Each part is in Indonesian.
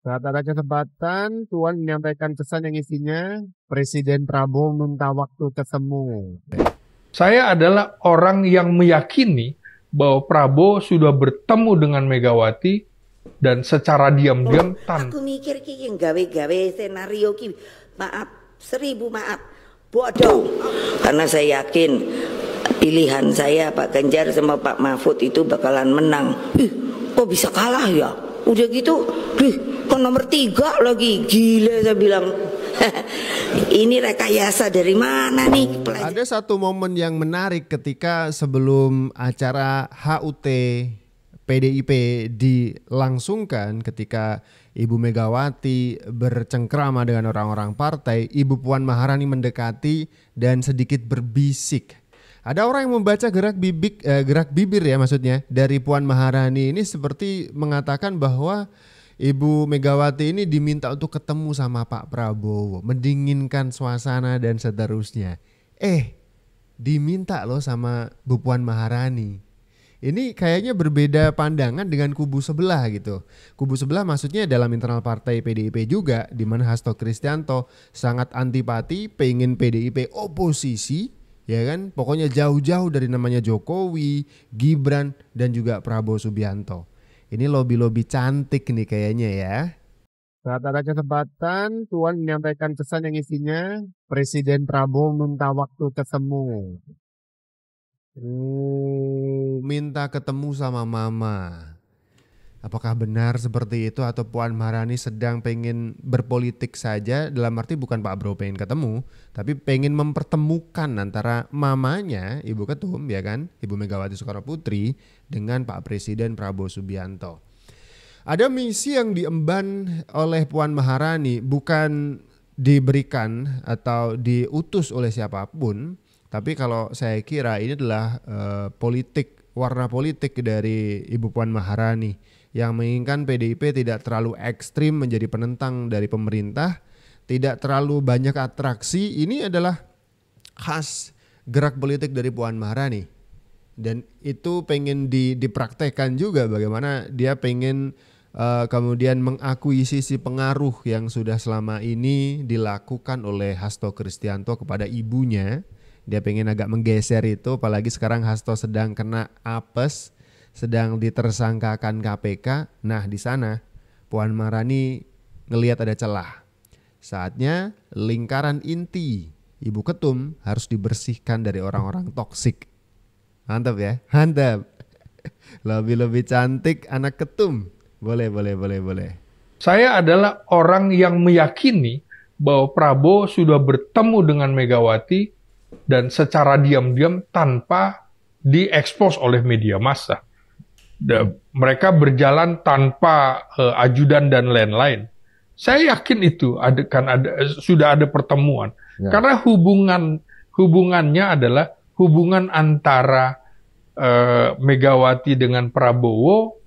Saat ada kesempatan, Tuhan menyampaikan pesan yang isinya, Presiden Prabowo minta waktu ketemu. Saya adalah orang yang meyakini bahwa Prabowo sudah bertemu dengan Megawati dan secara diam-diam Aku mikir ki yang gawe-gawe senario ki, maaf, 1000 maaf, bodoh. Karena saya yakin pilihan saya Pak Ganjar sama Pak Mahfud itu bakalan menang. Kok bisa kalah ya? Udah gitu, kok nomor 3 lagi, gila saya bilang. Ini rekayasa dari mana nih? Ada satu momen yang menarik ketika sebelum acara HUT PDIP dilangsungkan, ketika Ibu Megawati bercengkrama dengan orang-orang partai, Ibu Puan Maharani mendekati dan sedikit berbisik. Ada orang yang membaca gerak bibir ya maksudnya dari Puan Maharani ini seperti mengatakan bahwa Ibu Megawati ini diminta untuk ketemu sama Pak Prabowo, mendinginkan suasana dan seterusnya. Diminta loh sama Bu Puan Maharani. Ini kayaknya berbeda pandangan dengan kubu sebelah gitu. Kubu sebelah maksudnya dalam internal partai PDIP juga, di mana Hasto Kristianto sangat antipati, pengen PDIP oposisi, ya kan? Pokoknya jauh-jauh dari namanya Jokowi, Gibran, dan juga Prabowo Subianto. Ini lobby-lobby cantik nih kayaknya ya. Saat ada kesempatan, Tuhan menyampaikan pesan yang isinya, Presiden Prabowo minta waktu ketemu. Minta ketemu sama mama. Apakah benar seperti itu atau Puan Maharani sedang pengen berpolitik saja, dalam arti bukan Pak Bro pengen ketemu, tapi pengen mempertemukan antara mamanya, Ibu Ketum ya kan, Ibu Megawati Soekarno Putri dengan Pak Presiden Prabowo Subianto. Ada misi yang diemban oleh Puan Maharani, bukan diberikan atau diutus oleh siapapun, tapi kalau saya kira ini adalah warna politik dari Ibu Puan Maharani yang menginginkan PDIP tidak terlalu ekstrim menjadi penentang dari pemerintah, tidak terlalu banyak atraksi. Ini adalah khas gerak politik dari Puan Maharani. Dan itu pengen dipraktekkan juga bagaimana dia pengen kemudian mengakuisisi pengaruh yang sudah selama ini dilakukan oleh Hasto Kristianto kepada ibunya. Dia pengen agak menggeser itu, apalagi sekarang Hasto sedang kena apes, sedang ditersangkakan KPK. Nah di sana Puan Maharani ngelihat ada celah. Saatnya lingkaran inti Ibu Ketum harus dibersihkan dari orang-orang toksik. Mantap ya, mantap. Lebih cantik anak ketum. Boleh. Saya adalah orang yang meyakini bahwa Prabowo sudah bertemu dengan Megawati dan secara diam-diam tanpa diekspos oleh media massa. Mereka berjalan tanpa ajudan dan lain-lain. Saya yakin itu sudah ada pertemuan. Ya. Karena hubungannya adalah hubungan antara Megawati dengan Prabowo.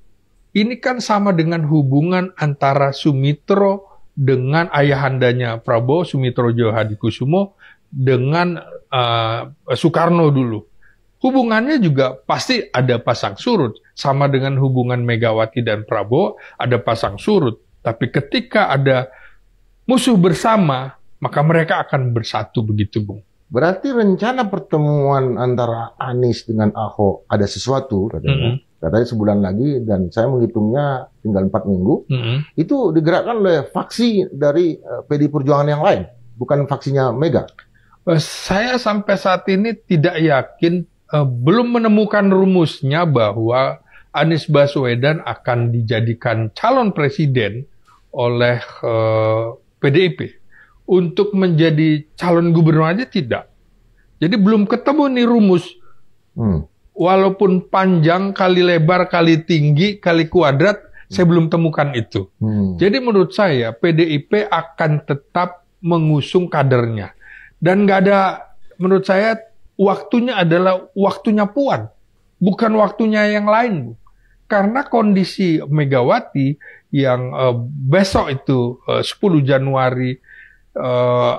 Ini kan sama dengan hubungan antara Sumitro dengan ayahandanya Prabowo, Sumitro Djohadikusumo, dengan Soekarno dulu. Hubungannya juga pasti ada pasang surut. Sama dengan hubungan Megawati dan Prabowo ada pasang surut. Tapi ketika ada musuh bersama, maka mereka akan bersatu begitu, Bung. Berarti rencana pertemuan antara Anies dengan Ahok ada sesuatu, katanya. Katanya sebulan lagi dan saya menghitungnya tinggal 4 minggu. Itu digerakkan oleh faksi dari PDI Perjuangan yang lain, bukan faksinya Mega. Saya sampai saat ini tidak yakin, belum menemukan rumusnya bahwa Anies Baswedan akan dijadikan calon presiden oleh PDIP. Untuk menjadi calon gubernur aja tidak. Jadi belum ketemu nih rumus. Walaupun panjang, kali lebar, kali tinggi, kali kuadrat, saya belum temukan itu. Jadi menurut saya PDIP akan tetap mengusung kadernya. Dan nggak ada, menurut saya waktunya adalah waktunya Puan, bukan waktunya yang lain. Karena kondisi Megawati yang besok itu 10 Januari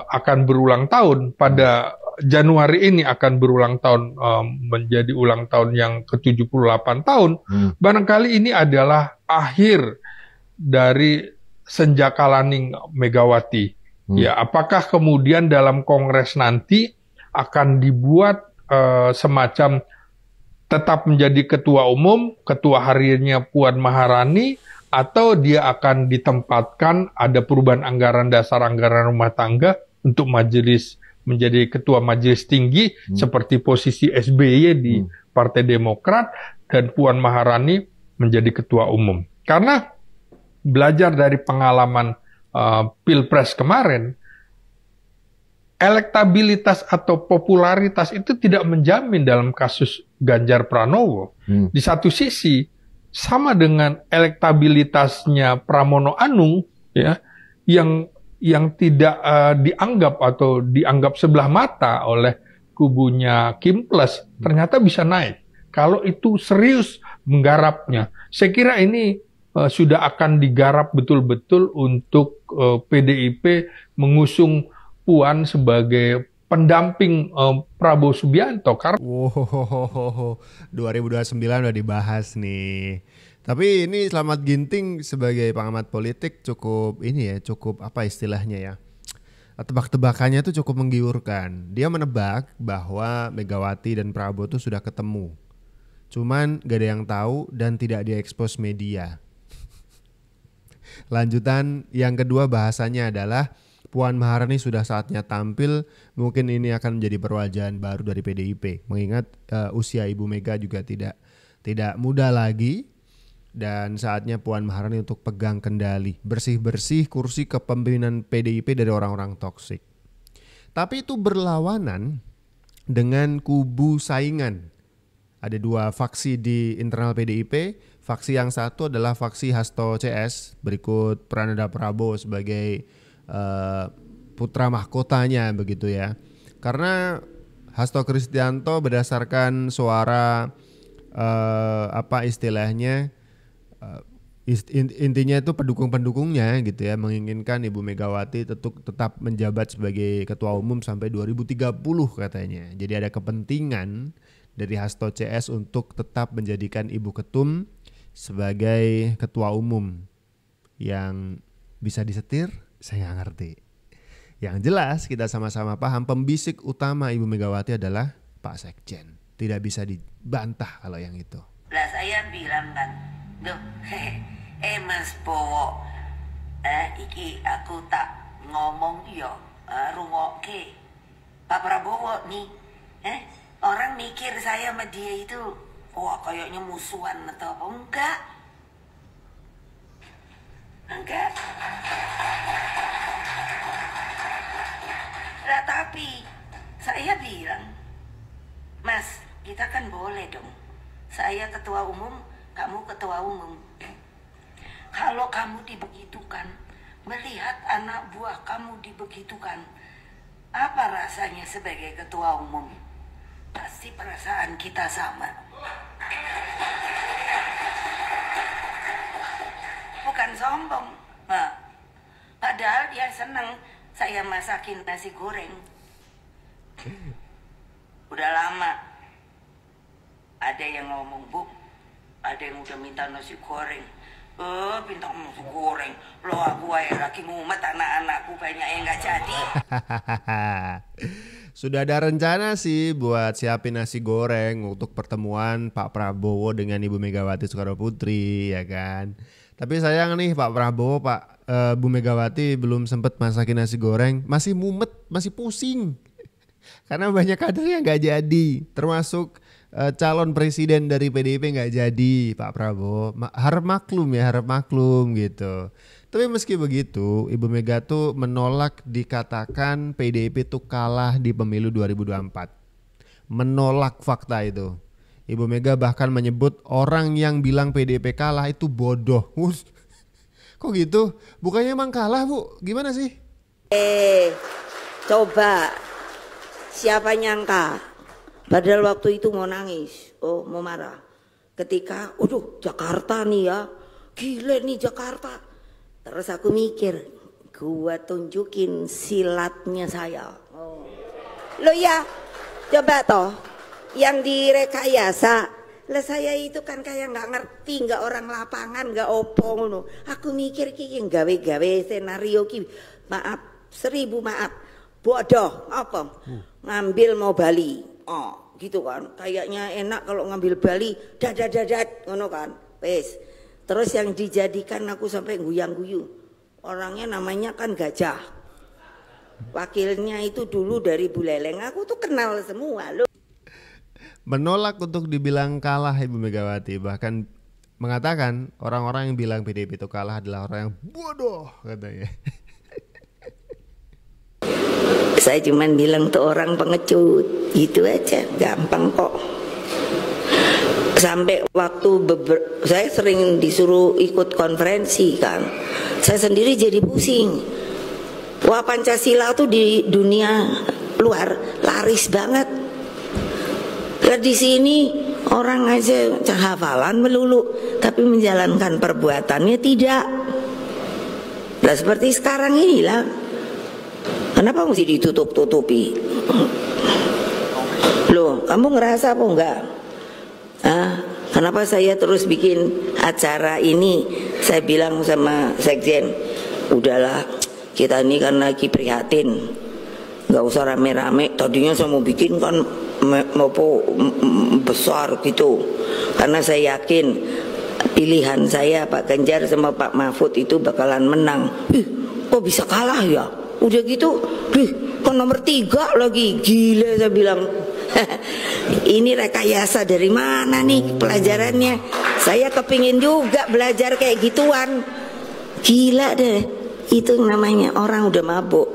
akan berulang tahun, pada Januari ini akan berulang tahun, menjadi ulang tahun yang ke-78 tahun. Barangkali ini adalah akhir dari senjakalaning Megawati. Ya, apakah kemudian dalam kongres nanti akan dibuat semacam tetap menjadi ketua umum, ketua hariannya Puan Maharani, atau dia akan ditempatkan ada perubahan anggaran dasar anggaran rumah tangga untuk majelis menjadi ketua majelis tinggi seperti posisi SBY di Partai Demokrat dan Puan Maharani menjadi ketua umum. Karena belajar dari pengalaman Pilpres kemarin, elektabilitas atau popularitas itu tidak menjamin dalam kasus Ganjar Pranowo. Di satu sisi, sama dengan elektabilitasnya Pramono Anung, ya, yang tidak dianggap atau dianggap sebelah mata oleh kubunya Kim Plus, ternyata bisa naik. Kalau itu serius menggarapnya, saya kira ini sudah akan digarap betul-betul untuk PDIP mengusung Puan sebagai pendamping Prabowo Subianto. Karena 2029 udah dibahas nih. Tapi ini Slamet Ginting sebagai pengamat politik cukup apa istilahnya ya? Tebak-tebakannya itu cukup menggiurkan. Dia menebak bahwa Megawati dan Prabowo itu sudah ketemu. Cuman gak ada yang tahu dan tidak diekspos media. Lanjutan yang kedua bahasanya adalah Puan Maharani sudah saatnya tampil, mungkin ini akan menjadi perwajaan baru dari PDIP. Mengingat usia Ibu Mega juga tidak muda lagi dan saatnya Puan Maharani untuk pegang kendali, bersih-bersih kursi kepemimpinan PDIP dari orang-orang toksik. Tapi itu berlawanan dengan kubu saingan. Ada dua faksi di internal PDIP. Faksi yang satu adalah faksi Hasto CS, berikut Prananda Prabowo sebagai putra mahkotanya begitu ya. Karena Hasto Kristianto berdasarkan suara intinya itu pendukung-pendukungnya gitu ya, menginginkan Ibu Megawati tetap menjabat sebagai ketua umum sampai 2030 katanya. Jadi ada kepentingan dari Hasto CS untuk tetap menjadikan Ibu Ketum sebagai ketua umum yang bisa disetir. Saya nggak ngerti. Yang jelas kita sama-sama paham pembisik utama Ibu Megawati adalah Pak Sekjen. Tidak bisa dibantah kalau yang itu. Lah saya bilang kan, duh, Mas Bowo, iki aku tak ngomong yo, rungokke. Pak Prabowo nih, orang mikir saya sama dia itu, wah kayaknya musuhan atau apa? Enggak. Nah, tapi saya bilang, Mas, kita kan boleh dong. Saya ketua umum, kamu ketua umum. Kalau kamu dibegitukan, melihat anak buah kamu dibegitukan, apa rasanya sebagai ketua umum? Pasti perasaan kita sama. Bukan sombong. Nah, padahal dia senang saya masakin nasi goreng. Udah lama. Ada yang ngomong, Bu, ada yang udah minta nasi goreng. Minta nasi goreng. Loh aku lagi ngumet anak-anakku banyak yang gak jadi. Sudah ada rencana sih buat siapin nasi goreng untuk pertemuan Pak Prabowo dengan Ibu Megawati Soekarnoputri, ya kan. Tapi sayang nih Pak Prabowo, Bu Megawati belum sempat masakin nasi goreng, masih mumet, masih pusing. Karena banyak kader yang gak jadi, termasuk calon presiden dari PDIP gak jadi Pak Prabowo. Harap maklum gitu. Tapi meski begitu, Ibu Mega tuh menolak dikatakan PDIP tuh kalah di pemilu 2024. Menolak fakta itu. Ibu Mega bahkan menyebut orang yang bilang PDIP kalah itu bodoh. Kok gitu? Bukannya emang kalah, Bu? Gimana sih? Coba siapa nyangka? Padahal waktu itu mau nangis, mau marah. Ketika, Jakarta nih ya, gila nih Jakarta. Terus aku mikir, gua tunjukin silatnya saya. Lo ya, coba toh, yang direkayasa Lah saya itu kan kayak nggak ngerti, nggak orang lapangan, nggak opo ngono. Aku mikir ki gawe-gawe senario ki, maaf, 1000 maaf, bodoh apa? Ngambil mau Bali, oh gitu kan. Kayaknya enak kalau ngambil Bali, dadat ngono kan. Wes. Terus yang dijadikan aku sampai guyang-guyu. Orangnya namanya kan Gajah. Wakilnya itu dulu dari Buleleng. Aku tuh kenal semua loh. Menolak untuk dibilang kalah Ibu Megawati, bahkan mengatakan orang-orang yang bilang PDIP itu kalah adalah orang yang bodoh katanya. Saya cuman bilang tuh orang pengecut, gitu aja, gampang kok. Sampai waktu saya sering disuruh ikut konferensi kan, saya sendiri jadi pusing. Wah, Pancasila tuh di dunia luar laris banget. Lah di sini orang aja hafalan melulu, tapi menjalankan perbuatannya tidak. Lah seperti sekarang inilah. Kenapa mesti ditutup-tutupi? Loh, kamu ngerasa apa enggak? Kenapa saya terus bikin acara ini? Saya bilang sama Sekjen, udahlah, kita ini kan lagi prihatin, nggak usah rame-rame. Tadinya saya mau bikin kan mau besar gitu, karena saya yakin pilihan saya Pak Ganjar sama Pak Mahfud itu bakalan menang. Kok bisa kalah ya? Udah gitu, kok nomor 3 lagi, gila saya bilang. Ini rekayasa dari mana nih pelajarannya? Saya kepingin juga belajar kayak gituan. Gila deh, itu namanya orang udah mabuk.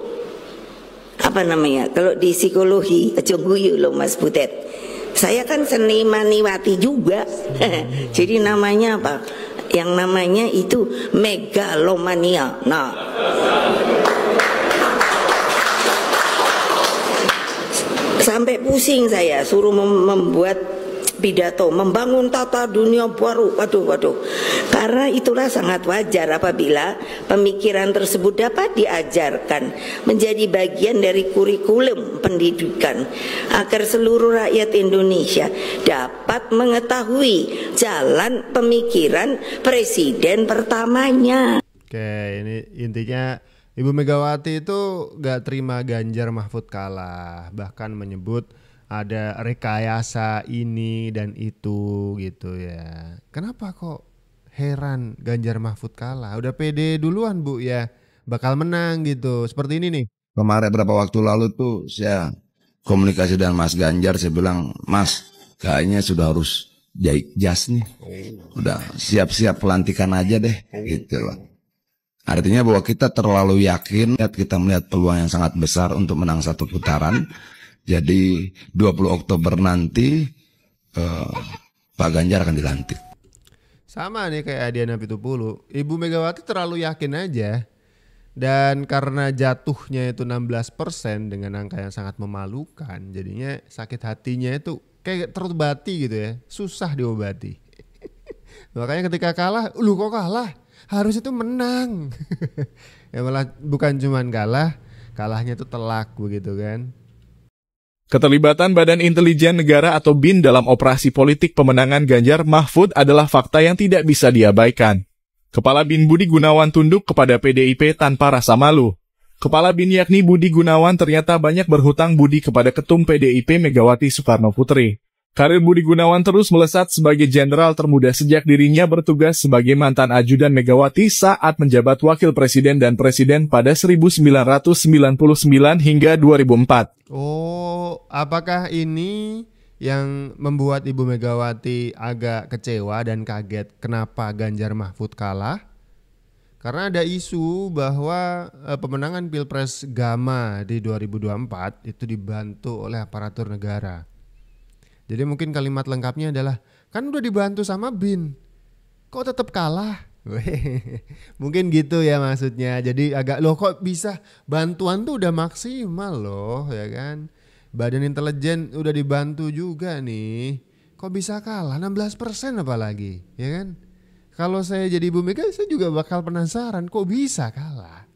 Apa namanya? Kalau di psikologi, aja guyu loh Mas Butet. Saya kan senimaniwati juga. Jadi namanya apa? Yang namanya itu megalomania. Nah, sampai pusing saya suruh membuat pidato membangun tata dunia baru. Waduh. Karena itulah sangat wajar apabila pemikiran tersebut dapat diajarkan menjadi bagian dari kurikulum pendidikan agar seluruh rakyat Indonesia dapat mengetahui jalan pemikiran presiden pertamanya. Oke, ini intinya Ibu Megawati itu gak terima Ganjar Mahfud kalah, bahkan menyebut ada rekayasa ini dan itu gitu ya. Kenapa kok heran Ganjar Mahfud kalah? Udah pede duluan Bu ya, bakal menang gitu. Seperti ini nih. Kemarin beberapa waktu lalu tuh saya komunikasi dengan Mas Ganjar, saya bilang, Mas kayaknya sudah harus jahit jas nih. Udah siap-siap pelantikan aja deh gitu loh. Artinya bahwa kita terlalu yakin, kita melihat peluang yang sangat besar untuk menang satu putaran. Jadi 20 Oktober nanti Pak Ganjar akan dilantik. Sama nih kayak Adiana Pitupulu. Ibu Megawati terlalu yakin aja. Dan karena jatuhnya itu 16% dengan angka yang sangat memalukan, jadinya sakit hatinya itu kayak terobati gitu ya. Susah diobati. Makanya ketika kalah, lu kok kalah? Harus itu menang. Ya malah bukan cuman kalah, kalahnya itu telak begitu kan. Keterlibatan Badan Intelijen Negara atau BIN dalam operasi politik pemenangan Ganjar Mahfud adalah fakta yang tidak bisa diabaikan. Kepala BIN Budi Gunawan tunduk kepada PDIP tanpa rasa malu. Kepala BIN yakni Budi Gunawan ternyata banyak berhutang budi kepada Ketum PDIP Megawati Soekarno Putri. Karir Budi Gunawan terus melesat sebagai jenderal termuda sejak dirinya bertugas sebagai mantan ajudan Megawati saat menjabat wakil presiden dan presiden pada 1999 hingga 2004. Oh, apakah ini yang membuat Ibu Megawati agak kecewa dan kaget kenapa Ganjar Mahfud kalah? Karena ada isu bahwa pemenangan Pilpres Gama di 2024 itu dibantu oleh aparatur negara. Jadi mungkin kalimat lengkapnya adalah, kan udah dibantu sama BIN, kok tetap kalah? Mungkin gitu ya maksudnya. Jadi agak, loh kok bisa, bantuan tuh udah maksimal loh ya kan. Badan intelijen udah dibantu juga nih, kok bisa kalah 16% apalagi ya kan. Kalau saya jadi Ibu Mega, saya juga bakal penasaran kok bisa kalah.